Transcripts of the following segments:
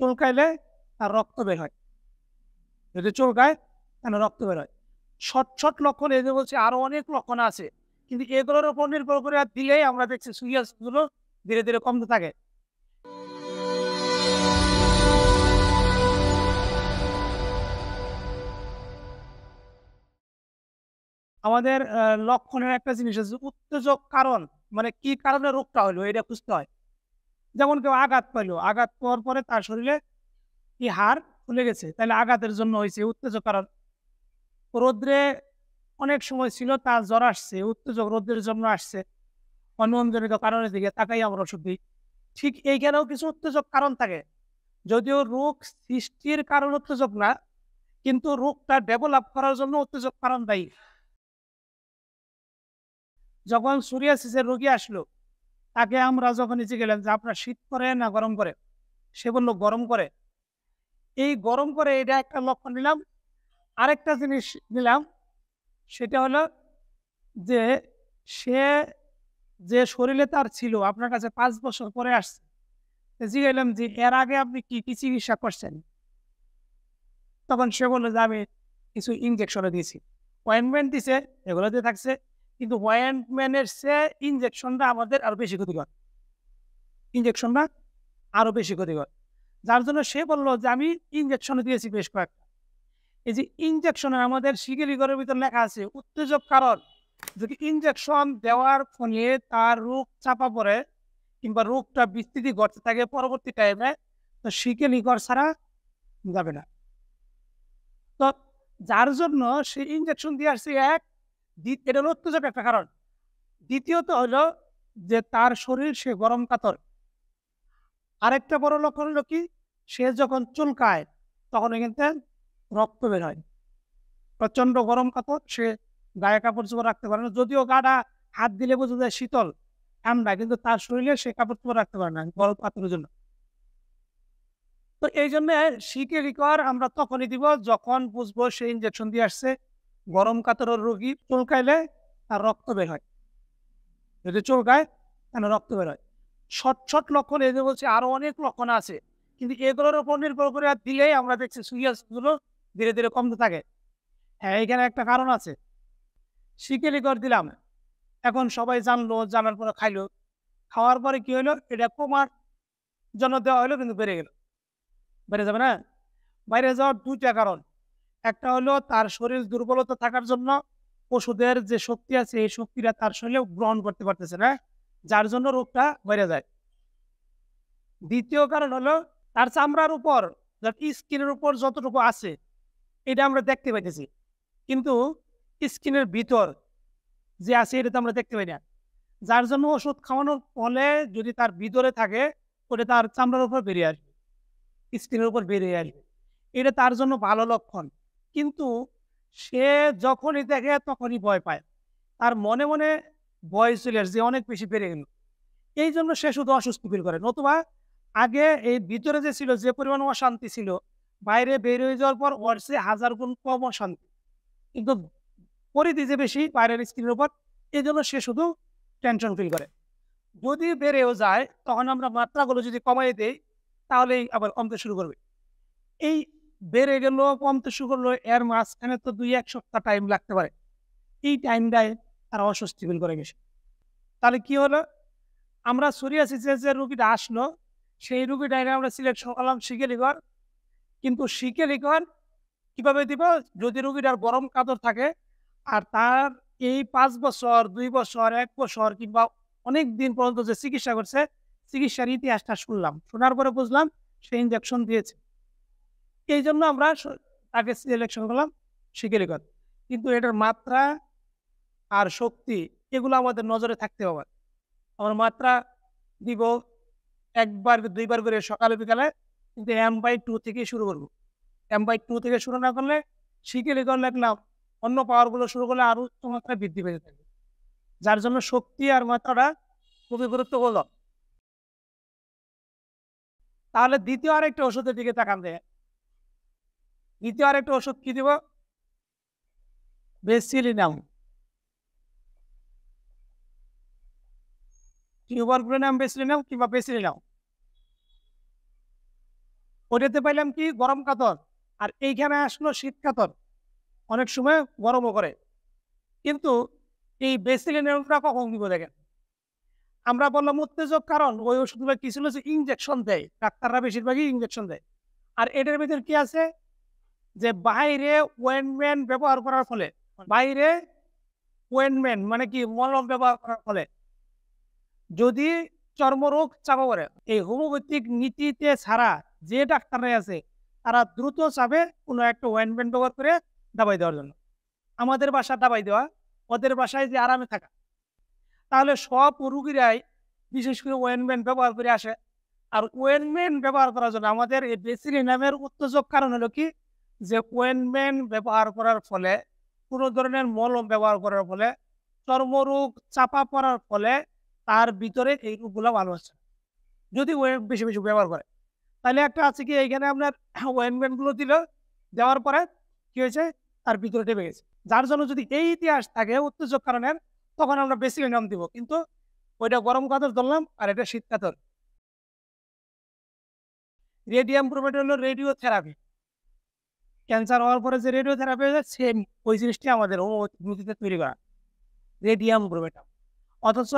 চুলকাইলে তার রক্ত বের হয়, যদি চুলকায় তাহলে রক্ত বের হয়। শর্ট লক্ষণ, এই যে বলছি আরো অনেক লক্ষণ আছে, কিন্তু এগুলোর উপর নির্ভর করে দিলেই আমরা দেখছি সিরিয়াস গুলো ধীরে ধীরে কমতে থাকে। আমাদের লক্ষণের একটা জিনিস আছে, উত্তেজক কারণ, মানে কি কারণে রোগটা হলো এটা খুঁজতে হয়। যেমন কেউ আঘাত পাইলো, আঘাত পাওয়ার পরে তার শরীরে কি হাড় ফুলে গেছে, তাহলে আঘাতের জন্য হয়েছে, উত্তেজক কারণ। রোদ্রে অনেক সময় ছিল তার জ্বর আসছে, উত্তেজক রোদ্রের জন্য আসছে, অনিয়ন্ত্রিত কারণের দিকে তাকাই আমরা ওষুধ দিই। ঠিক এইখানেও কিছু উত্তেজক কারণ থাকে, যদিও রোগ সৃষ্টির কারণ উত্তেজক না, কিন্তু রোগটা ডেভেলপ করার জন্য উত্তেজক কারণ দায়ী। যখন সোরিয়াসিসের রোগী আসলো, তাকে আমরা যখন নিচে গেলাম যে আপনার শীত করে না গরম করে, সে বললো গরম করে। এই গরম করে এটা একটা লক্ষণ নিলাম। আরেকটা জিনিস নিলাম, সেটা হলো যে সে যে শরীরে তার ছিল আপনার কাছে 5 বছর পরে আসছে, জিজ্ঞাসলাম যে এর আগে আপনি কি কি চিকিৎসা করছেন, তখন সে বললো যে আমি কিছু ইনজেকশনে দিয়েছি, অয়েন্টমেন্ট দিছে, এগুলোতে থাকছে, কিন্তু অয়েন্টমেন্টের সে ইনজেকশনটা আমাদের আরো বেশি ক্ষতিকর, ইনজেকশনটা আরো বেশি ক্ষতিকর। যার জন্য সে বললো যে আমি ইনজেকশনে দিয়েছি বেশ কয়েকটা। এই যে ইনজেকশনে আমাদের শিগগিরিগরের ভিতর লেখা আছে উত্তেজক কারণ, যদি ইনজেকশন দেওয়ার ফলে তার রোগ চাপা পড়ে কিংবা রোগটা বিস্তৃতি ঘটতে থাকে পরবর্তী টাইমে, তো শিকেলিগর ছাড়া যাবে না। তো যার জন্য সে ইনজেকশন দিয়ে আসছে এক, এটা হলো উত্তেজক একটা কারণ। দ্বিতীয়ত হলো যে তার শরীর সে গরম কাতর। আরেকটা বড় লক্ষণ হলো কি, সে যখন চুলকায় তখন কিন্তু রক্ত বের হয়, প্রচন্ড গরম কাপড়, সে গায়ে কাপড় চোপড় রাখতে পারে না, যদিও গাটা হাত দিলে বোঝা যায় শীতল ঠান্ডা, কিন্তু তার শরীরে সে কাপড় চোপড় রাখতে পারে না গরম কাপড়ের জন্য। তো এই জন্য শিকেলিকর আমরা তখনই দিব যখন বুঝবো সে ইনজেকশন দিয়ে আসছে। গরম কাতরের রোগী চুলকাইলে তার রক্ত বের হয়, যদি চুলকায় তাহলে রক্ত বের হয়। শর্ট লক্ষণ, এই যে বলছি আরো অনেক লক্ষণ আছে, কিন্তু এগুলোর উপর নির্ভর করে দিলেই আমরা দেখছি সিরিয়াস গুলো ধীরে ধীরে কমতে থাকে। হ্যাঁ, এখানে একটা কারণ আছে, শিকেলিকর দিলাম, এখন সবাই জানলো, জানার পরে খাইলো, খাওয়ার পরে কি হলো, এটা কমার জন্য দেওয়া হলো কিন্তু বেড়ে গেল, বেড়ে যাবে না। বাইরে যাওয়ার দুইটা কারণ, একটা হলো তার শরীর দুর্বলতা থাকার জন্য ওষুধের যে শক্তি আছে এই শক্তিটা তার শরীরে গ্রহণ করতে পারতেছে না, যার জন্য রোগটা বেড়ে যায়। দ্বিতীয় কারণ হলো তার চামড়ার উপর, স্কিনের উপর যতটুকু আছে এটা আমরা দেখতে পাইতেছি, কিন্তু স্কিনের ভিতর যে আছে এটা তো আমরা দেখতে পাই না, যার জন্য ওষুধ খাওয়ানোর ফলে যদি তার ভিতরে থাকে ওটা তার চামড়ার উপর বেরিয়ে আসবে, স্কিনের উপর বেরিয়ে আসবে, এটা তার জন্য ভালো লক্ষণ। কিন্তু সে যখনই দেখে তখনই ভয় পায়, তার মনে মনে ভয় চলে আসছে অনেক বেশি বেড়ে গেল, এই জন্য সে শুধু অসুস্থ ফিল করে। নতুবা আগে এই ভিতরে যে ছিল যে পরিমাণ অশান্তি ছিল, বাইরে বের হয়ে যাওয়ার পর ওর সে 1000 গুণ কম অশান্তি, কিন্তু পরিধি যে বেশি বাইরের স্কিনের উপর, এই জন্য সে শুধু টেনশন ফিল করে। যদি বেড়েও যায় তখন আমরা মাত্রাগুলো যদি কমাই দেই তাহলেই আবার কমতে শুরু করবে। এই বেড়ে গেল কমতে শুরু করলো, এর মাঝখানে তো 2-1 সপ্তাহ টাইম লাগতে পারে, এই টাইমটায় তারা অস্বস্তি ফিল করে গেছে। তাহলে কি হলো, আমরা সোরিয়াসিসের যে রোগীটা আসলো সেই রোগীটাকে আমরা সিলেকশন করলাম শিকেলিগর, কিন্তু শিকেলিগর কিভাবে দিব, যদি রোগীটার গরম কাতর থাকে আর তার এই 5 বছর 2 বছর 1 বছর কিংবা অনেক দিন পর্যন্ত যে চিকিৎসা করছে, চিকিৎসার ইতিহাসটা শুনলাম, শোনার পরে বুঝলাম সে ইনজেকশন দিয়েছে, এই জন্য আমরা তাকে সিলেকশন করলাম শিকেলিগর। কিন্তু এটার মাত্রা আর শক্তি এগুলো আমাদের নজরে থাকতে হবে। আমরা মাত্রা দিব 1-2 বার করে সকালে বিকালে, কিন্তু M/2 থেকে শুরু করবো। M/2 থেকে শুরু না করলে শিকেলিগর লিখলাম, অন্য পাওয়ারগুলো শুরু করলে আরো উচ্চমাত্রায় বৃদ্ধি পেতে থাকবে, যার জন্য শক্তি আর মাত্রাটা খুবই গুরুত্বপূর্ণ। তাহলে দ্বিতীয় আরেকটা ওষুধের দিকে তাকান দেয়, দ্বিতীয় আরেকটা ওষুধ কি দিব, বেসিলিনাম। টিউবারকুলিনাম বেসিলিনাম কিংবা বেসিলিনাম, ওইটাতে পাইলাম কি গরম কাতর, আর এইখানে আসলো শীত কাতর, অনেক সময় গরমও করে। কিন্তু এই বেসিক নিয়মটা কখন দিব দেখেন, আমরা বললাম উত্তেজক, কারণ ওই ওষুধগুলো কি ছিল যে ইনজেকশন দেয়, ডাক্তাররা বেশিরভাগই ইনজেকশন দেয়। আর এটার ভিতরে কি আছে যে বাইরে ওয়েন্টমেন্ট ব্যবহার করার ফলে, বাইরে ওয়েন্টমেন্ট মানে কি মলম ব্যবহার করার ফলে যদি চর্মরোগ চাপা পড়ে, এই হোমিওপ্যাথিক নীতিতে ছাড়া যে ডাক্তাররা আছে তারা দ্রুত চাবে কোনো একটা ওয়েন্টমেন্ট ব্যবহার করে দাবাই দেওয়ার জন্য। আমাদের বাসায় দাবাই দেওয়া, ওদের বাসায় যে আরামে থাকা। তাহলে সব রুগীরাই বিশেষ করে ওয়েন্টমেন্ট ব্যবহার করে আসে। আর ওয়েন্টমেন্ট ব্যবহার করার জন্য আমাদের এই বেসিলিনামের উত্তেজক কারণ হলো কি যে ওয়েন্টমেন্ট ব্যবহার করার ফলে, কোনো ধরনের মলম ব্যবহার করার ফলে, চর্মরোগ চাপা পড়ার ফলে তার ভিতরে এই রোগগুলো ভালো হচ্ছে যদি বেশি বেশি ব্যবহার করে। তাহলে একটা আছে কি এইখানে আপনার ওয়েন্টমেন্ট গুলো দিল, দেওয়ার পরে কি হয়েছে তার ভিতরে টেপে গেছে। যার জন্য যদি এই ইতিহাস থাকে উত্তেজক কারণের, তখন আমরা বেসিলিনাম দিব। কিন্তু ওইটা গরম কাতর ধরলাম আর এটা শীত কাতর। রেডিয়াম ব্রোমেট হলো রেডিও থেরাপি। ক্যান্সার হওয়ার পরে যে রেডিও থেরাপি হয়েছে সেম ওই জিনিসটি আমাদের হোমিওপ্যাথিতে তৈরি করা, রেডিয়াম ব্রোমেট। অথচ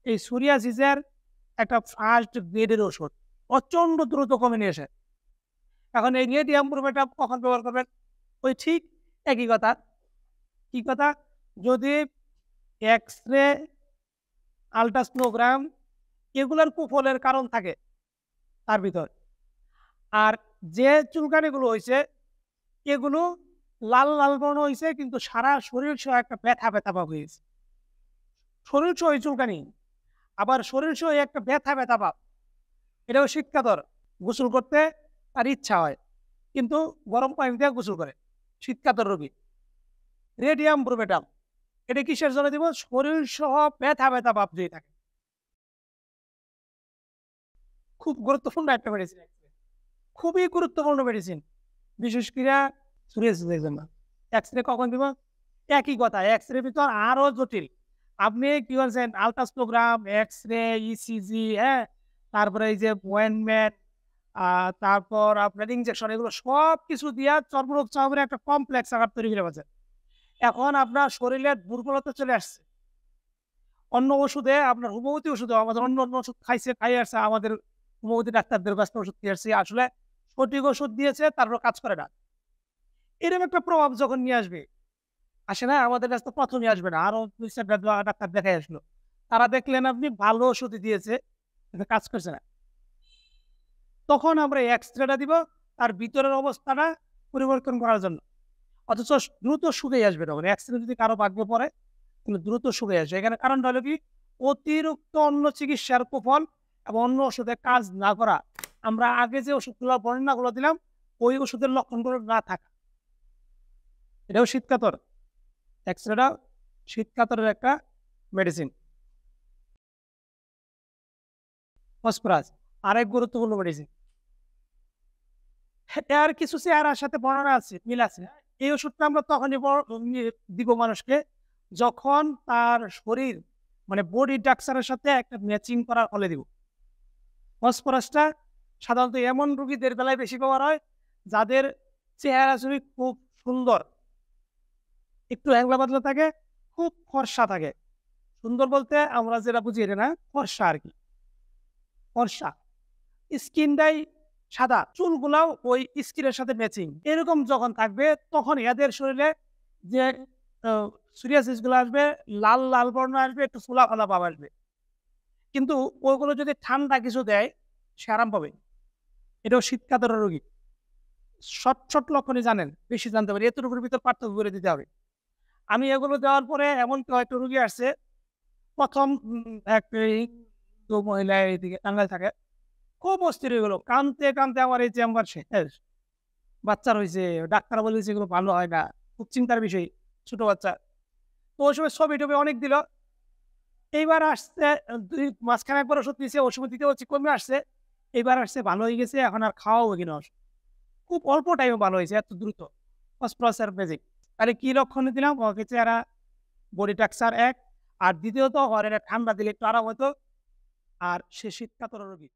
এই সোরিয়াসিসের একটা ফার্স্ট গ্রেডের ওষুধ প্রচন্ড দ্রুত কমে নিয়ে আসে। এখন এই রেডিয়াম ব্রোমেট কখন ব্যবহার করবেন? ওই ঠিক একই কথা। কি কথা? যদি এক্স রে, আলট্রাসোনোগ্রাম এগুলোর কুফলের কারণ থাকে তার ভিতর, আর যে চুলকানিগুলো হয়েছে এগুলো লাল লাল বর্ণ হয়েছে কিন্তু সারা শরীর সহ একটা ব্যথা ব্যথা ভাব হয়েছে, শরীর সহ চুলকানি, আবার শরীর সহ একটা ব্যথা ব্যথা ভাব, এটাও শীতকাতর। গোসল করতে তার ইচ্ছা হয় কিন্তু গরম পানি দিয়ে গোসল করে শীতকাতর রোগী। রেডিয়াম ব্রোমেটাম এটা কিসের জন্য দিব? শরীর সহ ব্যথা ব্যথা ভাব দিয়ে থাকে। খুব গুরুত্বপূর্ণ একটা মেডিসিন, খুবই গুরুত্বপূর্ণ মেডিসিন, বিশেষ করে সোরিয়াসিসের জন্য। এক্স রে কখন দিব? একই কথা, এক্স রে ভিতর আরো জটিল। আপনি কি বলছেন আলট্রাসোনোগ্রাম, এক্স রে, ইসিজি, হ্যাঁ, তারপরে এই যে অয়েন্টমেন্ট, তারপর আপনার ইনজেকশন, এগুলো সব কিছু দিয়া চর্মরোগ চাপের একটা কমপ্লেক্স আকার তৈরি করে ফেলছে। এখন আপনার শরীরের দুর্বলতা চলে আসছে। অন্য ওষুধে আপনার হোমিওপ্যাথি ওষুধে আমাদের অন্য অন্য ওষুধ খাই আসছে, আমাদের হোমিওপ্যাথি ডাক্তারদের কাছে ওষুধ খেয়ে আসছে, আসলে সঠিক ওষুধ দিয়েছে তারপর কাজ করে না। এরকম একটা প্রভাব যখন নিয়ে আসবে, আসে না আমাদের কাছে, তো প্রথমে আসবে না, আরো 2-4টা ডাক্তার দেখাই আসলো, তারা দেখলেন আপনি ভালো ওষুধ দিয়েছে কিন্তু কাজ করছে না, তখন আমরা এক্সরেটা দিব তার ভিতরের অবস্থাটা পরিবর্তন করার জন্য। অথচ দ্রুত শুকিয়ে আসবে তখন এক্সরে যদি কারো ভাগ্যে পড়ে, কিন্তু দ্রুত শুকিয়ে আসবে। এখানে কারণটা হলো কি অতিরিক্ত অন্য চিকিৎসার কুফল এবং অন্য ওষুধে কাজ না করা। আমরা আগে যে ওষুধগুলো বর্ণনাগুলো দিলাম ওই ওষুধের লক্ষণগুলো না থাকা, এটাও শীতকাতর। এক্সরেটা শীতকাতরের একটা মেডিসিন। ফসফরাস আরেক গুরুত্বপূর্ণ মেডিসিন। এর কিছু চেহারার সাথে বর্ণনা আছে, মিল আছে। এই ওষুধটা আমরা তখনই দিব মানুষকে যখন তার শরীর মানে বডি স্ট্রাকচারের সাথে একটা ম্যাচিং করার ফলে দিব। ফসফরাসটা সাধারণত এমন রোগীদের বেলায় বেশি ব্যবহার হয় যাদের চেহারা ছবি খুব সুন্দর, একটু হ্যাংলা পাতলা থাকে, খুব ফর্সা থাকে। সুন্দর বলতে আমরা যেটা বুঝি এটা না, ফর্সা আর কি, ফর্সা, স্কিনটাই সাদা, চুলগুলাও ওই স্কিনের সাথে ম্যাচিং, এরকম যখন থাকবে তখন এদের শরীরে যে সোরিয়াসিস গুলো আসবে, লাল লাল বর্ণ আসবে, একটু ফোলা ফোলা ভাব আসবে। কিন্তু ওইগুলো যদি ঠান্ডা কিছু দেয় সে আরাম পাবে। এটাও শীতকাতর রোগী। শর্ট শর্ট লক্ষণই জানেন, বেশি জানতে পারি, এতটুকুর ভিতর পার্থক্য করে দিতে হবে। আমি এগুলো দেওয়ার পরে এমন কয়েকটা রোগী আসছে, প্রথম এক মহিলা এইদিকে টাঙ্গাইল থাকে, খুব অস্থির হয়ে গেলো, কানতে কানতে আমার এই চেম্বার শেষ, বাচ্চার হয়েছে, ডাক্তার বলেছে এগুলো ভালো হয় না, খুব চিন্তার বিষয়, ছোট বাচ্চা। তো ওই সময় ছবি টবি অনেক দিল। এইবার আসছে মাঝখানে একবার ওষুধ দিয়েছে, ওষুধ দিতে হচ্ছে কমে আসছে, এইবার আসছে ভালো হয়ে গেছে, এখন আর খাওয়াও কিনা খুব অল্প টাইমে ভালো হয়েছে এত দ্রুত। ফসফরাসের ম্যাজিক। তাহলে কি লক্ষণে দিলাম? ওকে চেহারা বডি স্ট্রাকচার এক, আর দ্বিতীয়ত ঠান্ডা দিলে একটু আরাম হতো, আর সে শীতকাতর রোগী।